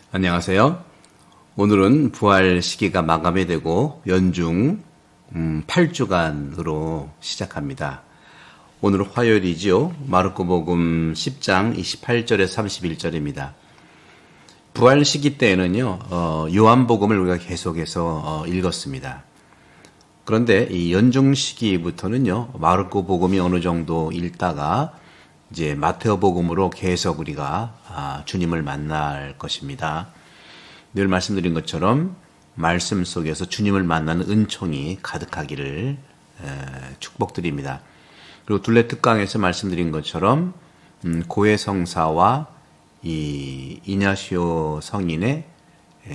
안녕하세요. 오늘은 부활 시기가 마감이 되고 연중 8주간으로 시작합니다. 오늘 화요일이지요. 마르코복음 10장 28절에서 31절입니다. 부활 시기 때에는요, 요한복음을 우리가 계속해서 읽었습니다. 그런데 이 연중 시기부터는요, 마르코복음이 어느 정도 읽다가 이제 마테오복음으로 계속 우리가 주님을 만날 것입니다. 늘 말씀드린 것처럼 말씀 속에서 주님을 만나는 은총이 가득하기를 축복드립니다. 그리고 둘레 특강에서 말씀드린 것처럼 고해성사와 이 이냐시오 성인의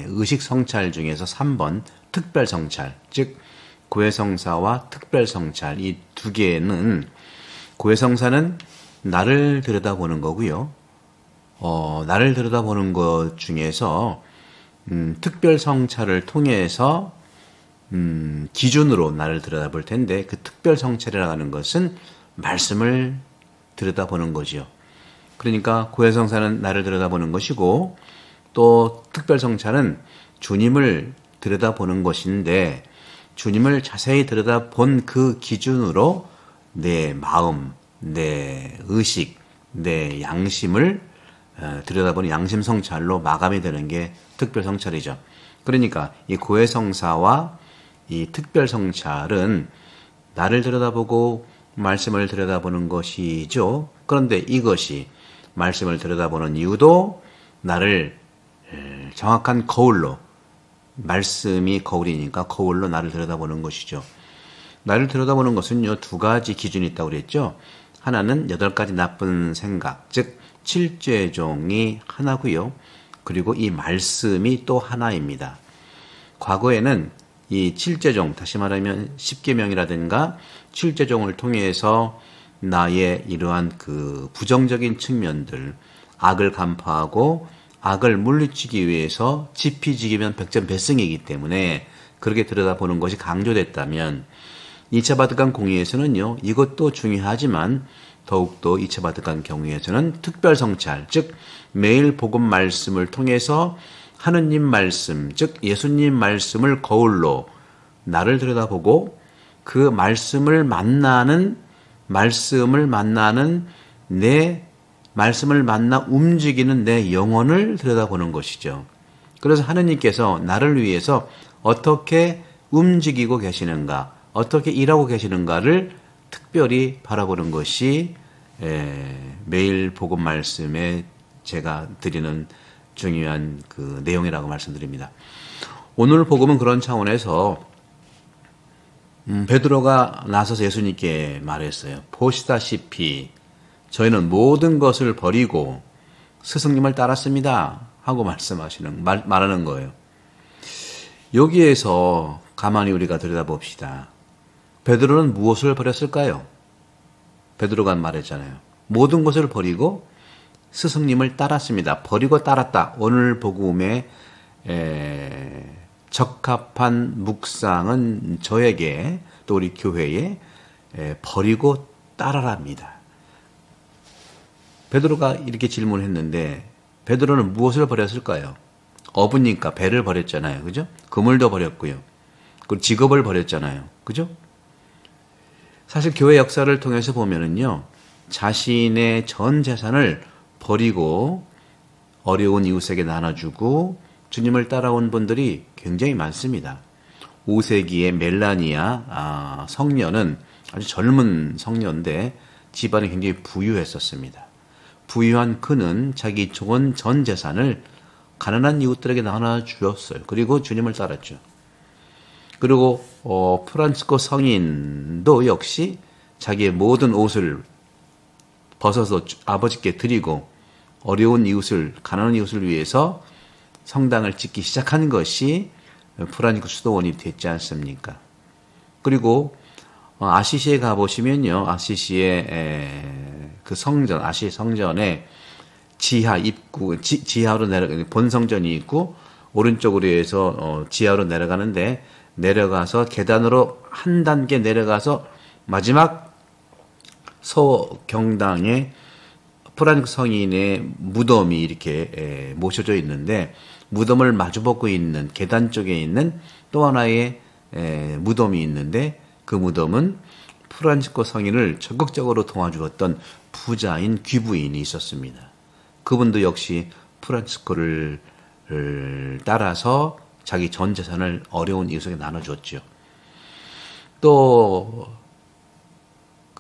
의식 성찰 중에서 3번 특별 성찰, 즉 고해성사와 특별 성찰, 이 두 개는 고해성사는 나를 들여다보는 거고요. 나를 들여다보는 것 중에서 특별 성찰을 통해서 기준으로 나를 들여다볼 텐데, 그 특별 성찰이라고 하는 것은 말씀을 들여다보는 거지요. 그러니까 고해성사는 나를 들여다보는 것이고, 또 특별 성찰은 주님을 들여다보는 것인데, 주님을 자세히 들여다본 그 기준으로 내 마음, 내 의식, 내 양심을 들여다보는 양심 성찰로 마감이 되는 게 특별 성찰이죠. 그러니까 이 고해성사와 이 특별 성찰은 나를 들여다보고 말씀을 들여다보는 것이죠. 그런데 이것이 말씀을 들여다보는 이유도 나를 정확한 거울로, 말씀이 거울이니까 거울로 나를 들여다보는 것이죠. 나를 들여다보는 것은요, 두 가지 기준이 있다고 그랬죠. 하나는 8가지 나쁜 생각, 즉 칠죄종이 하나고요. 그리고 이 말씀이 또 하나입니다. 과거에는 이 칠죄종, 다시 말하면 십계명이라든가 칠죄종을 통해서 나의 이러한 그 부정적인 측면들, 악을 간파하고 악을 물리치기 위해서 지피지기면 백전백승이기 때문에 그렇게 들여다보는 것이 강조됐다면, 2차 바티칸 공의에서는요, 이것도 중요하지만 더욱더 2차 바티칸 경우에서는 특별 성찰, 즉 매일 복음 말씀을 통해서 하느님 말씀, 즉 예수님 말씀을 거울로 나를 들여다보고 그 말씀을 만나는 내 말씀을 만나 움직이는 내 영혼을 들여다보는 것이죠. 그래서 하느님께서 나를 위해서 어떻게 움직이고 계시는가, 어떻게 일하고 계시는가를 특별히 바라보는 것이 매일 복음 말씀에 제가 드리는 중요한 그 내용이라고 말씀드립니다. 오늘 복음은 그런 차원에서 베드로가 나서서 예수님께 말했어요. 보시다시피 저희는 모든 것을 버리고 스승님을 따랐습니다 하고 말하는 거예요. 여기에서 가만히 우리가 들여다봅시다. 베드로는 무엇을 버렸을까요? 베드로가 말했잖아요. 모든 것을 버리고 스승님을 따랐습니다. 버리고 따랐다. 오늘 복음에 적합한 묵상은 저에게, 또 우리 교회에 버리고 따라랍니다. 베드로가 이렇게 질문했는데 베드로는 무엇을 버렸을까요? 어부니까 배를 버렸잖아요. 그죠? 그물도 버렸고요. 그리고 직업을 버렸잖아요. 그죠? 사실 교회 역사를 통해서 보면은요, 자신의 전 재산을 버리고 어려운 이웃에게 나눠주고 주님을 따라온 분들이 굉장히 많습니다. 5세기의 멜라니아 성녀는 아주 젊은 성녀인데 집안이 굉장히 부유했었습니다. 부유한 그는 자기 전 재산을 가난한 이웃들에게 나눠주었어요. 그리고 주님을 따랐죠. 그리고 프란치스코 성인도 역시 자기의 모든 옷을 벗어서 아버지께 드리고 어려운 이웃을, 가난한 이웃을 위해서 성당을 짓기 시작한 것이 프란치스코 수도원이 됐지 않습니까? 그리고 아시시에 가보시면요, 아시시의 그 성전, 아시시 성전에 지하 입구, 지하로 본 성전이 있고 오른쪽으로 해서 지하로 내려가서 계단으로 한 단계 내려가서 마지막 서경당의 프란치스코 성인의 무덤이 이렇게 모셔져 있는데, 무덤을 마주보고 있는 계단 쪽에 있는 또 하나의 무덤이 있는데, 그 무덤은 프란치스코 성인을 적극적으로 도와주었던 부자인 귀부인이 있었습니다. 그분도 역시 프란치스코를 따라서 자기 전 재산을 어려운 이웃에게 나눠줬죠. 또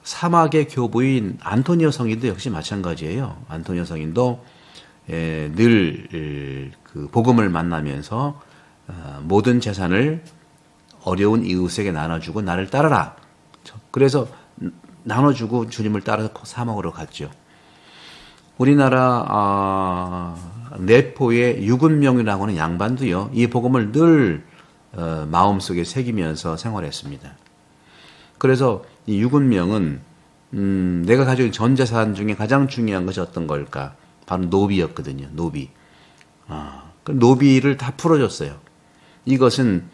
사막의 교부인 안토니오 성인도 역시 마찬가지예요. 안토니오 성인도 늘 그 복음을 만나면서 모든 재산을 어려운 이웃에게 나눠주고 나를 따르라. 그래서 나눠주고 주님을 따라서 사막으로 갔죠. 우리나라 내포의 유근명이라고 하는 양반도요, 이 복음을 늘 마음속에 새기면서 생활했습니다. 그래서 이 유근명은 내가 가지고 있는 전 재산 중에 가장 중요한 것이 어떤 걸까? 바로 노비였거든요. 노비. 그 노비를 다 풀어줬어요. 이것은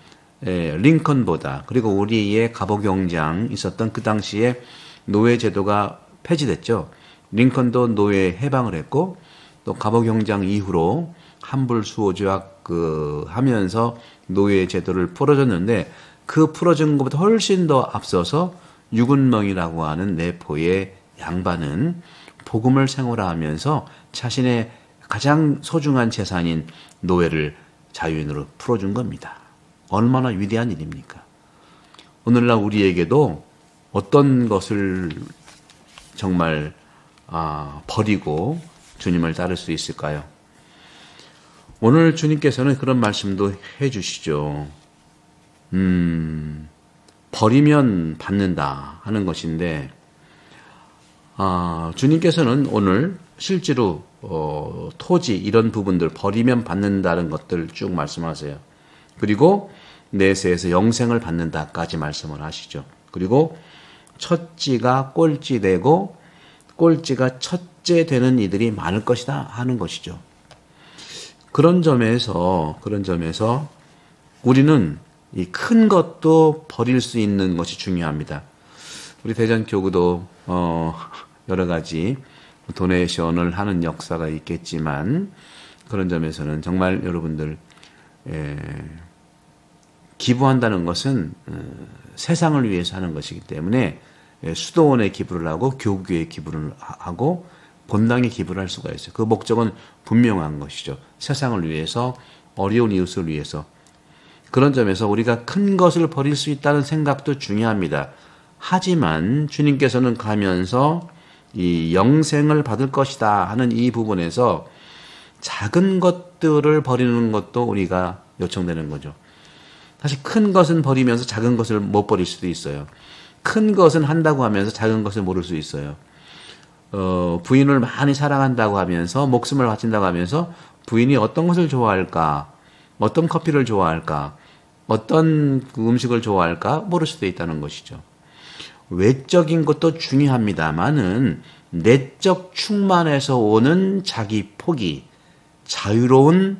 링컨보다, 그리고 우리의 갑오경장 있었던 그 당시에 노예제도가 폐지됐죠. 링컨도 노예 해방을 했고, 또 갑오경장 이후로 한불수호조약 하면서 노예제도를 풀어줬는데, 그 풀어준 것보다 훨씬 더 앞서서 유근명이라고 하는 내포의 양반은 복음을 생활하면서 자신의 가장 소중한 재산인 노예를 자유인으로 풀어준 겁니다. 얼마나 위대한 일입니까? 오늘날 우리에게도 어떤 것을 정말 버리고 주님을 따를 수 있을까요? 오늘 주님께서는 그런 말씀도 해주시죠. 버리면 받는다 하는 것인데, 주님께서는 오늘 실제로 토지 이런 부분들 버리면 받는다는 것들 쭉 말씀하세요. 그리고 내세에서 영생을 받는다까지 말씀을 하시죠. 그리고 첫지가 꼴찌 되고 꼴찌가 첫째 되는 이들이 많을 것이다 하는 것이죠. 그런 점에서 우리는 이 큰 것도 버릴 수 있는 것이 중요합니다. 우리 대전교구도 여러 가지 도네이션을 하는 역사가 있겠지만, 그런 점에서는 정말 여러분들 기부한다는 것은 세상을 위해서 하는 것이기 때문에 수도원에 기부를 하고 교구에 기부를 하고 본당에 기부를 할 수가 있어요. 그 목적은 분명한 것이죠. 세상을 위해서, 어려운 이웃을 위해서. 그런 점에서 우리가 큰 것을 버릴 수 있다는 생각도 중요합니다. 하지만 주님께서는 가면서 이 영생을 받을 것이다 하는 이 부분에서 작은 것들을 버리는 것도 우리가 요청되는 거죠. 사실 큰 것은 버리면서 작은 것을 못 버릴 수도 있어요. 큰 것은 한다고 하면서 작은 것을 모를 수 있어요. 부인을 많이 사랑한다고 하면서, 목숨을 바친다고 하면서 부인이 어떤 것을 좋아할까, 어떤 커피를 좋아할까, 어떤 음식을 좋아할까 모를 수도 있다는 것이죠. 외적인 것도 중요합니다만은 내적 충만에서 오는 자기 포기, 자유로운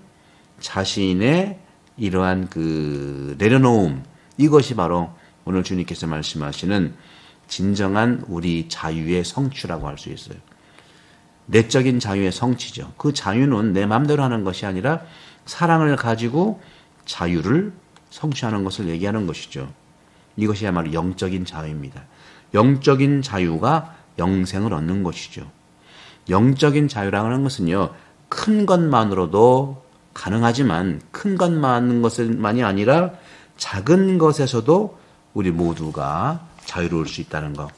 자신의 이러한 내려놓음, 이것이 바로 오늘 주님께서 말씀하시는 진정한 우리 자유의 성취라고 할 수 있어요. 내적인 자유의 성취죠. 그 자유는 내 마음대로 하는 것이 아니라 사랑을 가지고 자유를 성취하는 것을 얘기하는 것이죠. 이것이야말로 영적인 자유입니다. 영적인 자유가 영생을 얻는 것이죠. 영적인 자유라고 하는 것은요, 큰 것만으로도 가능하지만 큰 것만이 아니라 작은 것에서도 우리 모두가 자유로울 수 있다는 것.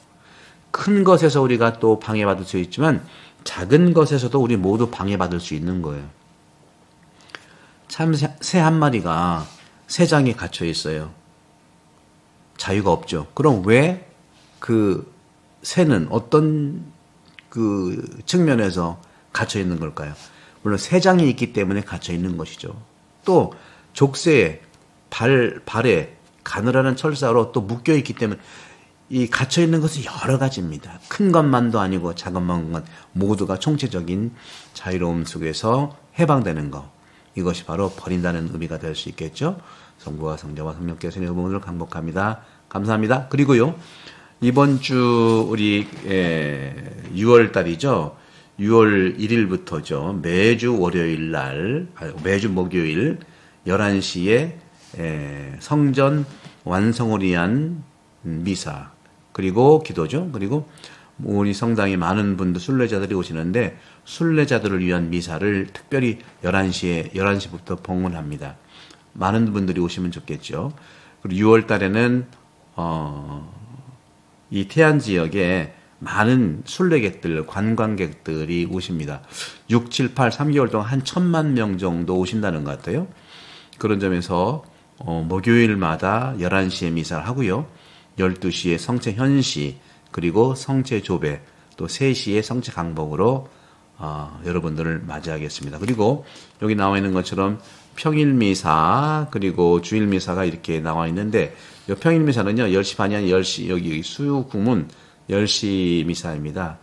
큰 것에서 우리가 또 방해받을 수 있지만 작은 것에서도 우리 모두 방해받을 수 있는 거예요. 참 새 한 마리가 새장에 갇혀 있어요. 자유가 없죠. 그럼 왜 그 새는 어떤 측면에서 갇혀 있는 걸까요? 물론 새장이 있기 때문에 갇혀 있는 것이죠. 또 족쇄에 발에 가느라는 철사로 또 묶여 있기 때문에 이 갇혀 있는 것은 여러 가지입니다. 큰 것만도 아니고 작은 것 모두가 총체적인 자유로움 속에서 해방되는 것. 이것이 바로 버린다는 의미가 될 수 있겠죠. 성부와 성자와 성령께서 오늘 강복합니다. 감사합니다. 그리고요, 이번 주 우리 6월 달이죠. 6월 1일부터죠. 매주 월요일 날, 매주 목요일 11시에 성전 완성을 위한 미사, 그리고 기도죠. 그리고 우리 성당에 많은 분들, 순례자들이 오시는데 순례자들을 위한 미사를 특별히 11시부터 봉헌합니다. 많은 분들이 오시면 좋겠죠. 그리고 6월 달에는 이 태안 지역에 많은 순례객들, 관광객들이 오십니다. 6, 7, 8, 3개월 동안 한 1,000만 명 정도 오신다는 것 같아요. 그런 점에서 목요일마다 11시에 미사를 하고요. 12시에 성체 현시, 그리고 성체 조배, 또 3시에 성체 강복으로 여러분들을 맞이하겠습니다. 그리고 여기 나와 있는 것처럼 평일 미사, 그리고 주일 미사가 이렇게 나와 있는데, 이 평일 미사는요, 10시 반이 아니라 10시, 여기 수구문 10시 미사입니다.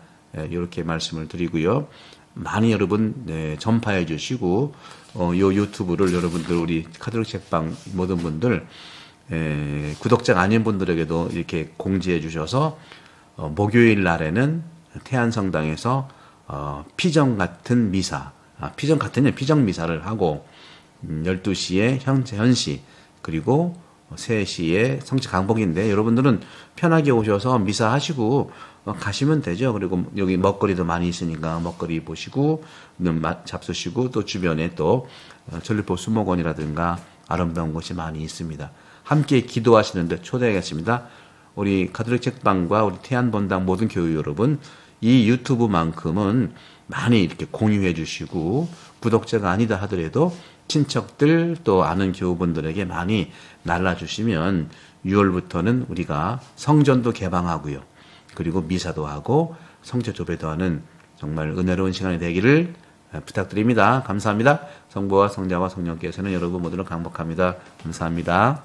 이렇게 말씀을 드리고요. 많이 여러분 전파해 주시고, 요 유튜브를 여러분들, 우리 카톨릭 책방 모든 분들, 구독자가 아닌 분들에게도 이렇게 공지해 주셔서, 목요일 날에는 태안성당에서 피정 같은 미사, 피정 미사를 하고, 12시에 현시, 그리고 3시에 성체 강복인데, 여러분들은 편하게 오셔서 미사 하시고 가시면 되죠. 그리고 여기 먹거리도 많이 있으니까 먹거리 보시고 잡수시고, 또 주변에 또 전리포 수목원이라든가 아름다운 곳이 많이 있습니다. 함께 기도하시는데 초대하겠습니다. 우리 가톨릭 책방과 우리 태안본당 모든 교회 여러분, 이 유튜브만큼은 많이 이렇게 공유해 주시고, 구독자가 아니다 하더라도 친척들 또 아는 교우분들에게 많이 날라주시면 6월부터는 우리가 성전도 개방하고요. 그리고 미사도 하고 성체 조배도 하는 정말 은혜로운 시간이 되기를 부탁드립니다. 감사합니다. 성부와 성자와 성령께서는 여러분 모두를 강복합니다. 감사합니다.